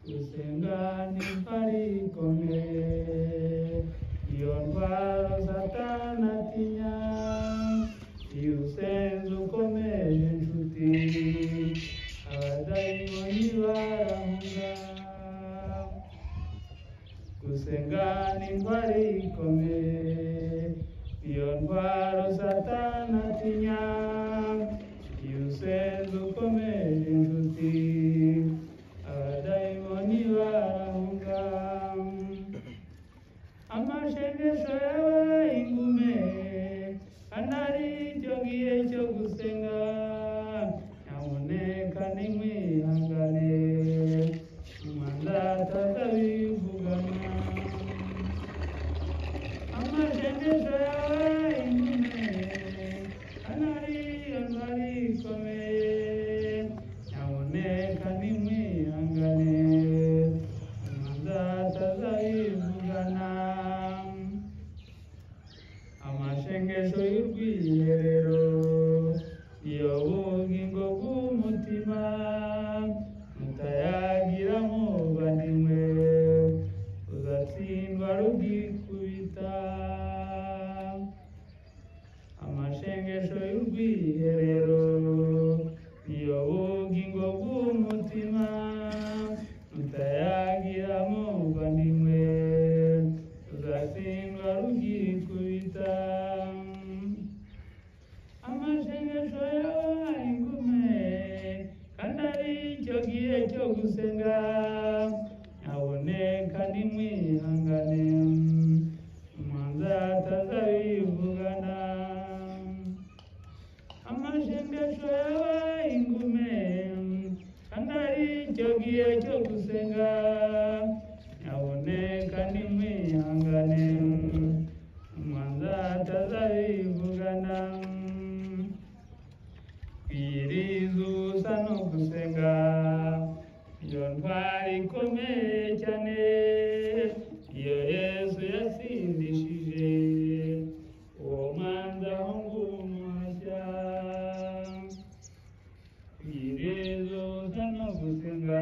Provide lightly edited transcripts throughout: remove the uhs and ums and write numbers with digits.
gusenga ntikwarikomeye iyo ndwara satani atinya iyo usenze ukomeje inshuti abadayimoni barahunga gusenga ntikwarikomeye iyo ndwara satani atinya iyo usenze ukomeje inshuti abadayimoni barahunga amashengesho yawe ingume anari cyo gihe cyo gusenga nyamuneka nimwihangane umwanda atazabivugana amashengesho yawe ingume anari ikomeye nyamuneka nimwihangane umwanda atazabivugana amashengesho y'urwiherero iyo bugingo bw'umutima mutayagira muvandimwe uzatsindwa rugikubita amashengesho y'urwiherero iyo bugingo bw'umutima mutayagira muvandimwe uzatsindwa rugikubita amashengesho yawe ingume kandi ari cyo gihe cyo gusenga nyaboneka nimwihangane umwanzi atazabivugana amashengesho yawe ingume kandi ari cyo gihe cyo gusenga nyaboneka nimwihangane umwanzi atazabivugana kwiriza ubusa no gusenga iyo ndwara ikomeye cyane iyo Yesu yatsindishije uwo mwanzi aho ngumuhashya kwiriza ubusa no gusenga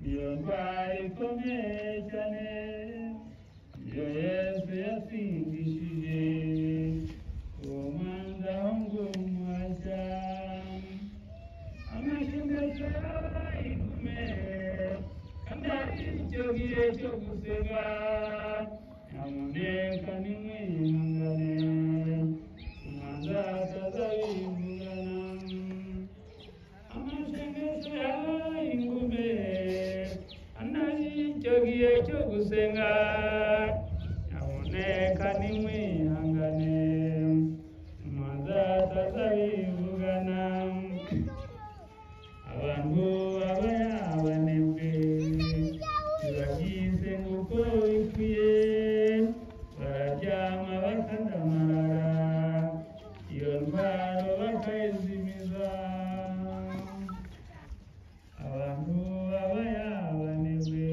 iyo ndwara ikomeye cyane iyo Yesu yatsindishije uwo mwanzi aho ngumuhashya amashengesho igume kandi ari cyo gihe cyo gusenga nyamuneka nimwihangane umwanzi atazabivugana amashengesho yawe ingume kandi ari cyo gihe cyo gusenga nyamuneka nimwihangane umwanzi atazabivugana abantu abanebwe bagize nguko bikwiye bararyama bakadamarara iyo ndwara bakayizimiza abantu abanebwe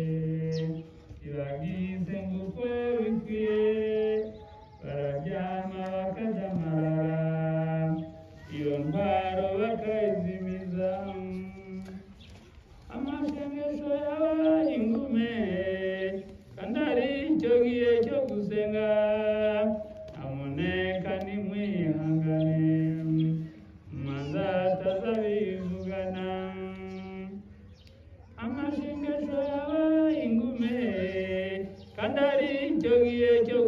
bagize nguko bikwiye bararyama bakadamarara iyo ndwara bakayizimiza amashengesho yawe ingume kandi ari cyo gihe cyo gusenga nyamuneka nimwihangane umwanzi atazabivugana amashengesho yawe ingume kandi ari cyo gihe cyo